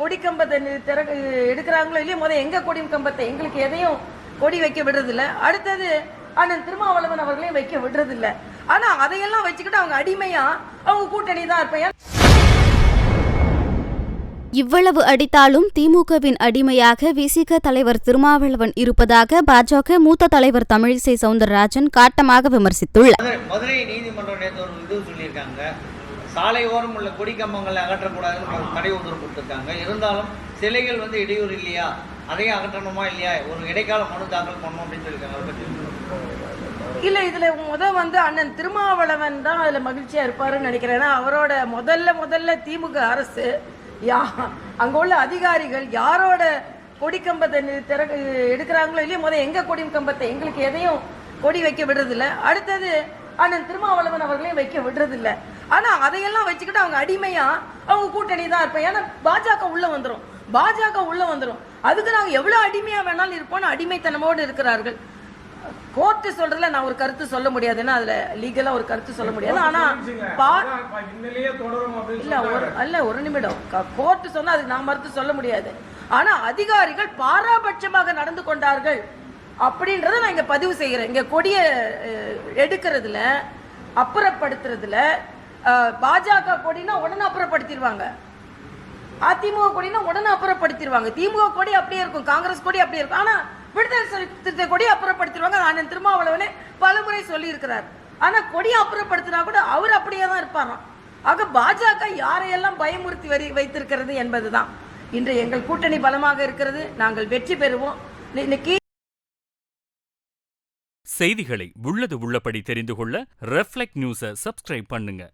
கொடி கம்பத்தை எடுக்கிறாங்களோ இல்லையோ முதல் எங்க கொடி கம்பத்தை எங்களுக்கு எதையும் கொடி வைக்க விடுறதில்ல. அடுத்தது அண்ணன் திருமாவளவன் அவர்களையும் வைக்க விடுறதில்ல. ஆனா அதையெல்லாம் வச்சுக்கிட்டு அவங்க அடிமையா அவங்க கூட்டணி தான் இருப்பேன். இவ்வளவு அடித்தாலும் திமுகவின் அடிமையாக விசிக தலைவர் திருமாவளவன் இருப்பதாக பாஜக மூத்த தலைவர் தமிழிசை சவுந்தரராஜன் காட்டமாக விமர்சித்துள்ளார். மதுரை நீதிமன்றம் நேற்று ஒரு இது சொல்லியிருக்காங்க, சாலை ஓரம் உள்ள கொடி கம்பங்களை அகற்றக்கூடாதுன்னு தடை உத்தரவு கொடுத்துருக்காங்க. இருந்தாலும் சிலைகள் இடையூறு இல்லையா, அதையும் அகற்றணுமா இல்லையா, ஒரு இடைக்கால மனு தாக்கல் பண்ணணும் அப்படின்னு சொல்லியிருக்காங்க. இல்ல இதுல அண்ணன் திருமாவளவன் தான் அதுல மகிழ்ச்சியா இருப்பாருன்னு நினைக்கிறேன். ஏன்னா அவரோட முதல்ல திமுக அரசு அங்க உள்ள அதிகாரிகள் யாரோட கொடி கம்பத்தை எடுக்கிறாங்களோ இல்லையோ முதல் எங்க கொடி கம்பத்தை எங்களுக்கு எதையும் கொடி வைக்க விடுறதில்ல. அடுத்தது அண்ணன் திருமாவளவன் அவர்களையும் வைக்க விடுறதில்ல. ஆனா அதையெல்லாம் வச்சுக்கிட்டு அவங்க அடிமையா அவங்க கூட்டணி தான் இருப்பேன். ஏன்னா பாஜக உள்ள வந்துரும். அதுக்கு நாங்க எவ்வளவு அடிமையா வேணாலும் இருப்போம்னு அடிமைத்தனமோடு இருக்கிறார்கள். கோர்ட்டு சொல்றதுல நான் ஒரு கருத்து சொல்ல முடியாது, ஏன்னா அதுல லீகலா ஒரு கருத்து சொல்ல முடியாது. ஆனா ஒரு நிமிடம் கோர்ட்டு சொன்னா அதுக்கு நான் மறுத்து சொல்ல முடியாது. ஆனா அதிகாரிகள் பாராபட்சமாக நடந்து கொண்டார்கள் அப்படின்றத நான் இங்க பதிவு செய்கிறேன். இங்க கொடிய எடுக்கிறதுல அப்புறப்படுத்துறதுல பாஜக கொடினா உடனே அப்புறப்படுத்திடுவாங்க, அதிமுக கொடினா உடனே அப்புறப்படுத்திடுவாங்க. திமுக கொடி அப்படியே இருக்கும், காங்கிரஸ் கொடி அப்படியே இருக்கும். ஆனா விடுதலை சிறுத்தை கொடி அப்புறப்படுத்திடுவாங்க. அண்ணன் திருமாவளவனே பலமுறை சொல்லி இருக்கிறார். ஆனா கொடியை அப்புறப்படுத்தினா கூட அவர் அப்படியே தான் இருப்பாராம். ஆக பாஜக யாரையெல்லாம் பயமுறுத்தி வைத்திருக்கிறது என்பதுதான். இன்று எங்கள் கூட்டணி பலமாக இருக்கிறது, நாங்கள் வெற்றி பெறுவோம். செய்திகளை உள்ளது உள்ளபடி தெரிந்து கொள்ள ரெஃப்ளெக்ட் நியூஸை சப்ஸ்கிரைப் பண்ணுங்க.